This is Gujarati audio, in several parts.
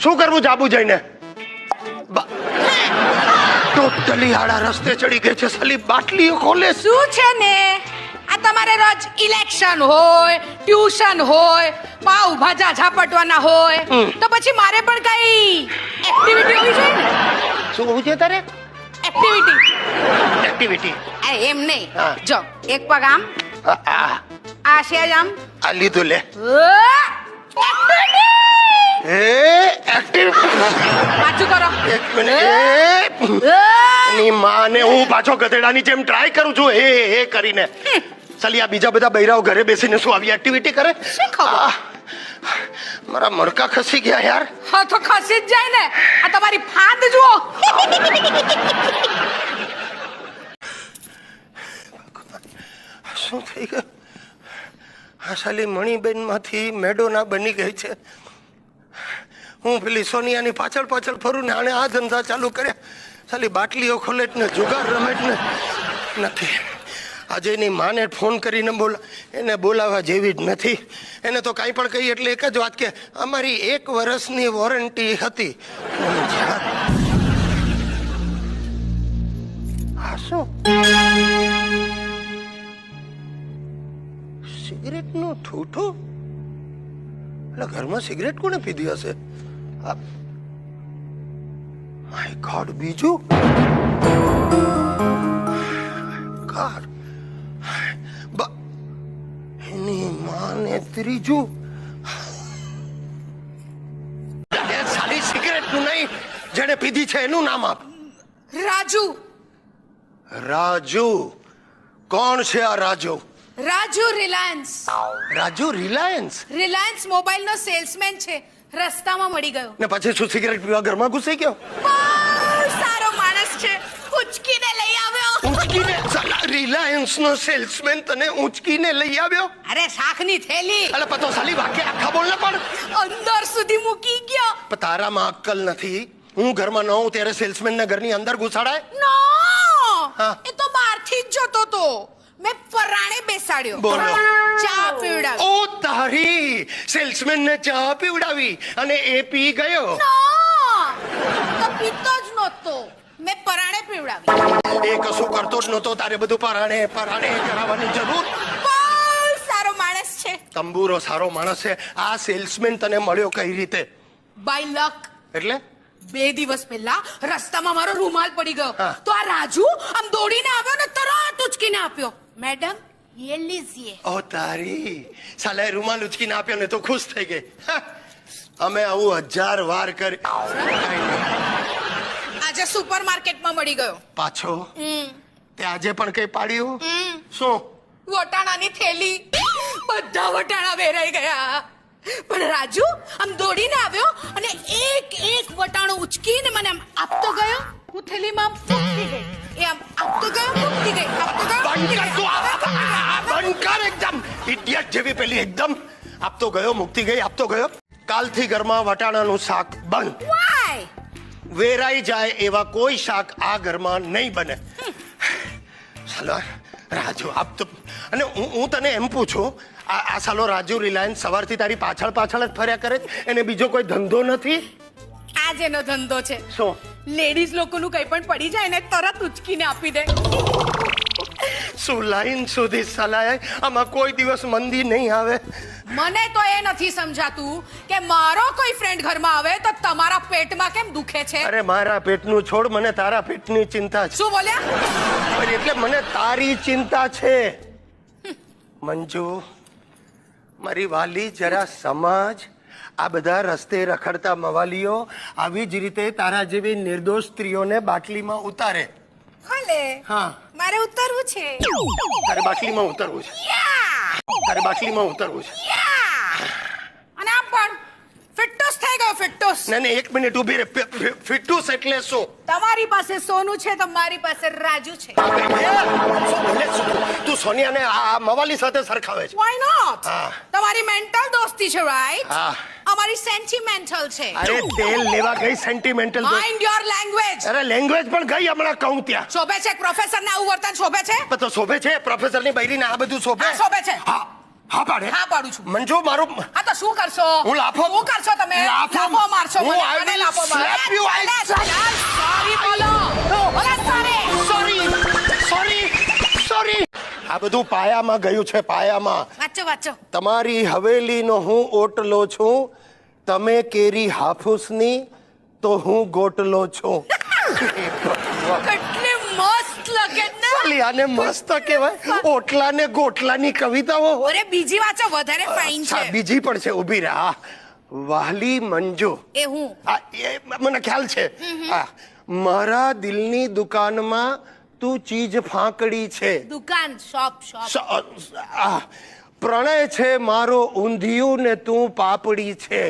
શું કરવું જાબુ જઈને? ટોટલી આડા રસ્તે ચડી ગઈ છે. સાલી બાટલીઓ ખોલે. શું છે ને આ તમારે રોજ ઇલેક્શન હોય, ટ્યુશન હોય, પાવ ભાજા ઝાપટવાના હોય તો પછી મારે પણ કઈ એક્ટિવિટી હોવી જોઈએ ને. શું હોવું છે તારે? એક્ટિવિટી. એમ નહીં. હા. જો એક પગ આમ, આ સેજ આમ. આ લીધું લે. પાછું કરો. એક મિનિટ. ની માને હું પાછો ગધેડાની જેમ ટ્રાય કરું છું હે કરીને. સાલી આ બીજા બધા બૈરાઓ ઘરે બેસીને શું આવી એક્ટિવિટી કરે? શું ખબર? મારા મણકા ખસી ગયા યાર. હા તો ખસી જ જાય ને. આ તમારી ફાંદ જુઓ. શું થઈ ગયું? આ સાલી મણીબેન માંથી મેડોના બની ગઈ છે. હું પેલી સોનિયાની પાછળ પાછળ ફરું ને આને આ ધંધા ચાલુ કર્યા. સાલી બાટલીઓ ખોલે ને જુગાર રમે ને નથી. આજે એની માને ફોન કરીને એને બોલાવવા જેવી જ નથી. એને તો કાંઈ પણ કહી એટલે એક જ વાત કે અમારી 1 વર્ષની વોરંટી હતી. હા શું સિગરેટનું ઠૂઠું? એટલે ઘરમાં સિગરેટ કોને પીધી હશે? માય ગોડ, બીજું ગોડ, એની માને ત્રીજું. સારી સિગરેટ નું નહીં, જેને પીધી છે એનું નામ આપ. રાજુ. રાજુ? કોણ છે આ Raju? Raju Reliance. Raju Reliance? Reliance mobile નો સેલ્સમેન છે. રસ્તામાં મળી ગયો ને પછી શું સિગરેટ પીવા ઘરમાં ઘૂસી ગયો? બહુ સારો માણસ છે. ઉચકીને લઈ આવ્યો. ઉચકીને? રિલાયન્સ નો સેલ્સમેન તને ઉચકીને લઈ આવ્યો? અરે શાકની થેલી. અલે પતો સાલી વાક્ય આખા બોલ ને પણ. અંદર સુધી મૂકી ગયો. પણ તારામાં અક્કલ નથી. હું ઘરમાં ન હોઉં ત્યારે સેલ્સમેન ને ઘરની અંદર ઘુસાડાય? નો, હા. એ તો બહારથી જ જતો તો. મેં પરાણે બેસાડ્યો. બોલો. ચા પીવડાવી. ઓ તારી, સેલ્સમેન ને ચા પીવડાવી અને એ પી ગયો? નો, તો પીતો જ નહોતો. મેં પરાણે પીવડાવી. એ કશું કરતો જ નહોતો, તારે બધું પરાણે કરાવવાની જરૂર? બહુ સારો માણસ છે. તંબુરો સારો માણસ છે. આ સેલ્સમેન તને મળ્યો કઈ રીતે? બાય લક. એટલે 2 દિવસ પહેલા રસ્તામાં મારો રૂમાલ પડી ગયો. હા. તો આ રાજુ આમ દોડીને આવ્યો ને તરત ઉચકીને આપ્યો. મેડમ ये लीजिए. ઓ તારી, સાલા રૂમાલ ઉચકીને આપ્યો ને તો ખુશ થઈ ગઈ. હા. અમે આવું 1000 વાર કરી. આજે સુપરમાર્કેટમાં મળી ગયો. પાછો તે આજે પણ કઈ પાડ્યું? શું? વટાણાની થેલી. બધા વટાણા વેરાઈ ગયા. પણ રાજુ આમ દોડીને આવ્યો અને એક વટાણું ઉચકીને મને આમ આપતો ગયો. હું થેલીમાં આમ મૂકી ગઈ. એ આમ આપતો ગયો, મૂકી ગઈ, આપતો ગયો, મૂકી ગઈ. બંધ કર એકદમ ઇડિયટ જેવી પેલી એકદમ આપતો ગયો મૂકતી ગઈ આપતો ગયો. કાલથી ઘરમાં વટાણાનું શાક બંધ. Why? વેરાઈ જાય એવા કોઈ શાક આ ઘરમાં નહીં બને. સાલો રાજુ આપ તો, અને હું તને એમ પૂછું, આ સાલો રાજુ રિલાયન્સ સવારથી તારી પાછળ જ ફર્યા કરે છે? એને બીજો કોઈ ધંધો નથી? આ જેનો ધંધો છે. શું? લેડીઝ લોકોનું કંઈ પણ પડી જાય ને તરત ઉચકીને આપી દે. શું લાઈન સુધી સલાય? આમાં કોઈ દિવસ મંદી નહીં આવે? મને તો એ નથી સમજાતું કે મારો કોઈ ફ્રેન્ડ ઘરમાં આવે તો તમારા પેટમાં કેમ દુખે છે. અરે મારા પેટનું છોડ, મને તારા પેટની ચિંતા છે. શું બોલ્યા? એટલે મને તારી ચિંતા છે. મંજુ મારી વાલી, જરા સમજ. આ બધા રસ્તે રખડતા મવાલીઓ આવી જ રીતે તારા જેવી નિર્દોષ સ્ત્રીઓને બાટલીમાં ઉતારે. ભલે. હા, મારે ઉતરવું છે. તારે બાટલીમાં ઉતરવું છે. તારે બાટલીમાં ઉતરવું છે. અને આમ પણ ફિટ્ટોસ થઈ ગયો. ફિટ્ટોસ. ના 1 મિનિટ ઊભી રહે. ફિટ્ટુસ એટલે શું? તમારી પાસે સોનું છે તો મારી પાસે રાજુ છે. તું સોનિયાને આ મવાલી સાથે સરખાવે છે? Why not? હા. તમારી મેન્ટલ દોસ્તી છે, રાઈટ? હા. અમારી સેન્ટિમેન્ટલ છે. અરે તેલ લેવા ગઈ સેન્ટિમેન્ટલ? Mind your language. અરે લેંગ્વેજ પણ ગઈ હમણાં કહું ત્યાં. શોભે છે પ્રોફેસર ને આવું વર્તન? શોભે છે? તો શોભે છે પ્રોફેસર ની બૈરીને આ બધું શોભે? હા, શોભે છે. હા હા પાડે હા પાડું છું. મંજુ મારું હા તો શું કરશો? હું લાફો- શું કરશો તમે? લાફો મારશો હું મને? I મને will લાફો મારો. slap you, I અરે, sorry બોલો. બોલો sorry. સોરી આ બધું પાયામાં ગયું છે પાયામાં. વાંચો. તમારી હવેલીનો હું ઓટલો છું, તમે કેરી હાફૂસની તો હું ગોટલો છું. કેટલી મસ્ત લાગે ને. સાલી આને મસ્ત કહેવાય. ઓટલા ને ગોટલાની કવિતાઓ. અરે બીજી વાંચો, વધારે ફાઇન અચ્છા, છે. બીજી પણ છે. ઊભી રહે. વાલી મંજુ. એ હું. આ એ મને ખ્યાલ છે. આ મારા દિલની દુકાનમાં તું ચીજ ફાંકડી છે. દુકાન, શોપ. આ પ્રણય છે મારો ઊંધિયું ને તું પાપડી છે.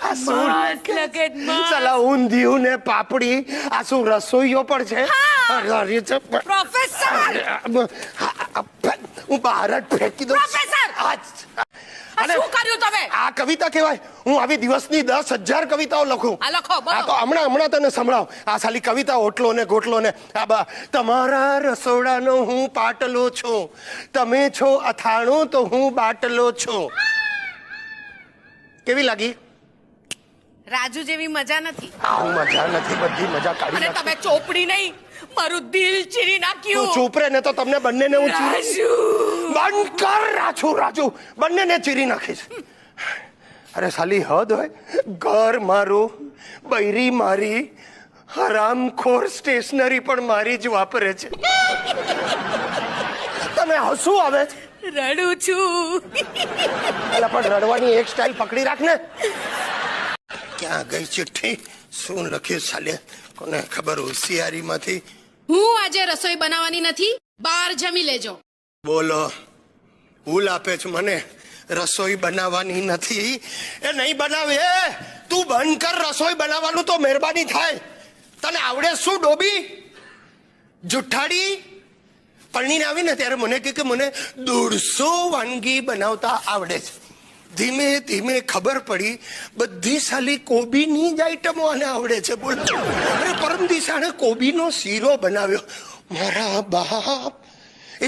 આ શું મસ્ત લાગે, મસ્ત. સાલા ઊંધિયું ને પાપડી, આ શું રસોઈયો પણ છે? અરે છે. પ્રોફેસર. હું બહાર જ ફેંકી દઉં. પ્રોફેસર! અને શું કર્યું તમે? આ કવિતા કહેવાય? હું આવી દિવસની 10,000 કવિતાઓ લખું. આ લખો, બોલો. આ તો હમણાં તને સંભળાવ. આ સાલી કવિતા ઓટલો ને ગોટલો ને તમારા રસોડાનો હું પાટલો છું, તમે છો અથાણું તો હું બાટલો છું. કેવી લાગી? રાજુ જેવી મજા નથી. હું મજા નથી, બધી મજા કાઢી અને નાખી. તમે ચોપડી નહીં, મારું દિલ ચીરી તું નાખ્યું. ચૂપ રે ને તો તમને બંનેને હું રાજુ. બંધ કર રાજુ, બંનેને ચીરી નાખીશ. અરે સાલી હદ હોય. ઘર મારું, બૈરી મારી, હરામખોર સ્ટેશનરી પણ મારી જ વાપરે છે. તને હસવું આવે છે? રડું છું. એટલે પણ રડવાની એક સ્ટાઇલ પકડી રાખ ને. ક્યાં ગઈ ચિઠ્ઠી? શું લખ્યું સાલે? કોને ખબર? હોશિયારીમાંથી. હું આજે રસોઈ બનાવવાની નથી, બહાર જમી લેજો. બોલો, ભૂલ આપે છે મને. રસોઈ બનાવવાની નથી એ નહીં બનાવે. તું બંધ કર રસોઈ બનાવવાનું તો મહેરબાની થાય. તને આવડે શું ડોબી જુઠ્ઠાડી? પરણીને આવી ને ત્યારે મને કે મને 150 વાનગી બનાવતા આવડે છે. ધીમે ધીમે ખબર પડી બધી સાલી કોબીની જ આઈટમો આને આવડે છે. બોલ. અરે પરમ દિવસે આણે કોબીનો શીરો બનાવ્યો. મારા બાપ,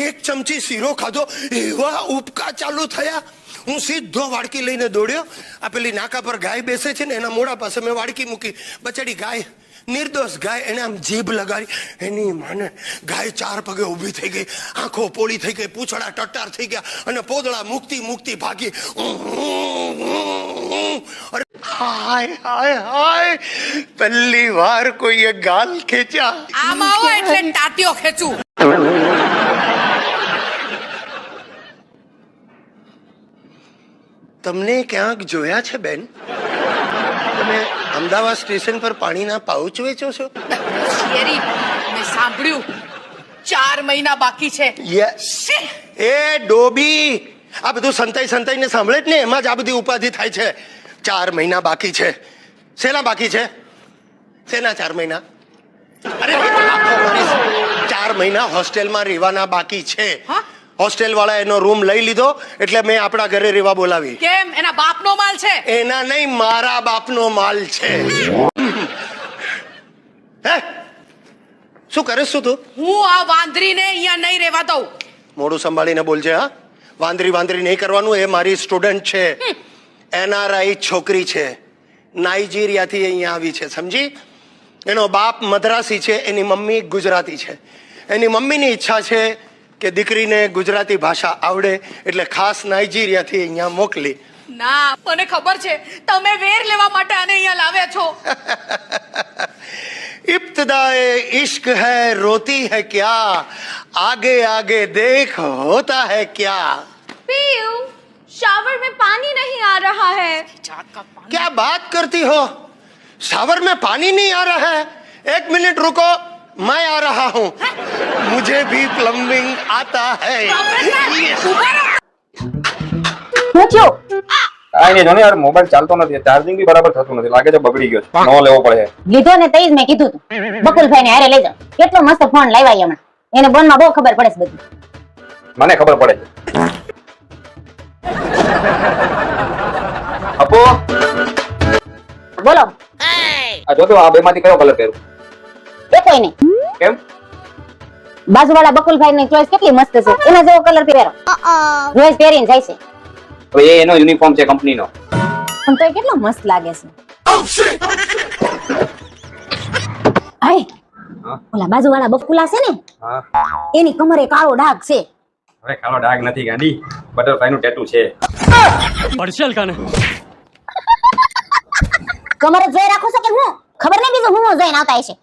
એક ચમચી શીરો ખાધો, એવા ઉપકા ચાલુ થયા. હું સીધો વાડકી લઈને દોડ્યો. આ પેલી નાકા પર ગાય બેસે છે ને, એના મોઢા પાસે મેં વાડકી મૂકી. બચાડી ગાય, નિર્દોષ ગાય, એને આમ જીભ લગાડી. એની માને ગાય 4 પગે ઊભી થઈ ગઈ, આંખો પોળી થઈ ગઈ, પૂંછડા ટટ્ટાર થઈ ગયા અને પોદળા મૂકતી ભાગી. અરે હાય, પહેલી વાર કોઈએ ગાલ ખેંચ્યા. આમાં આવો એટલે ટાટીઓ ખેંચું. તમને ક્યાંક જોયા છે બેન? તમે અમદાવાદ સ્ટેશન પર પાણીના પાઉચ વેચો છો? શેરી, મેં સાંભળ્યું 4 મહિના બાકી છે. શી! એ ડોબી, આ બધું સંતાઈને સાંભળે જ ને, એમાં જ આ બધી ઉપાધિ થાય છે. 4 મહિના બાકી છે. શેના બાકી છે? શેના 4 મહિના? અરે 4 મહિના હોસ્ટેલમાં રહેવાના બાકી છે. હા? હોસ્ટેલ વાળા એનો રૂમ લઈ લીધો એટલે મેં આપણા ઘરે રહેવા બોલાવી. કેમ? એના બાપનો માલ છે? એના નહીં, મારા બાપનો માલ છે. હે, શું કરે શું તું? હું આ વાંદરીને અહીંયા નહીં રહેવા દઉં. મોઢું સંભાળીને બોલજે. હા, વાંદરી નહીં કરવાનું. એ મારી સ્ટુડન્ટ છે, NRI છોકરી છે, નાઇજીરિયાથી અહીંયા આવી છે, સમજી? એનો બાપ મદ્રાસી છે, એની મમ્મી ગુજરાતી છે. એની મમ્મીની ઈચ્છા છે કે દીકરીને ગુજરાતી ભાષા આવડે, એટલે ખાસ નાઇજીરિયાથી અહીંયા મોકલી. ના, મને ખબર છે તમે વેર લેવા માટે આને અહીંયા લાવ્યા છો. इब्तिदाए इश्क है रोती है क्या, आगे आगे देख होता है क्या. पीयू, शावर में पानी नहीं आ रहा है. क्या बात करती हो? शावर में पानी नहीं आ रहा है? 1 मिनट रुको, मैं आ रहा हूँ. मुझे भी प्लम्बिंग आता है. હું થયો? કાંઈ નહીં, જો ને યાર મોબાઈલ ચાલતો નથી, ચાર્જિંગ બી બરાબર થતું નથી, લાગે છે બગડી ગયો છે, નવો લેવો પડે. લીધો ને તઈ જ મેં કીધું તું બકુલભાઈ ને હારે લઈ જાઓ. કેટલો મસ્ત ફોન લાવ્યા હમણાં. એને બોનમાં બહુ ખબર પડે છે બધું. મને ખબર પડે છે. અપો, બોલો. આ જોતો આ બે માંથી કયો કલર પહેરું? એ કોઈ નહીં. કેમ? બાજુવાળા બકુલભાઈ ની ચોઈસ કેટલી મસ્ત છે, એના જેવો કલર પહેરો. રોજ પહેરીને જાય છે, હવે એ એનો યુનિફોર્મ છે કંપનીનો. પણ તોય કેટલો મસ્ત લાગે છે. હાય, હા ઓલા બાજુવાળા બકુલા છે ને, હા, એની કમરે કાળો ડાઘ છે. હવે કાળો ડાઘ નથી ગાંડી, બટરફ્લાય નું ટેટુ છે. કમરે જોઈ રાખો છો કે હું ખબર નહીં, બીજું હું જોઈને આવતા હશે.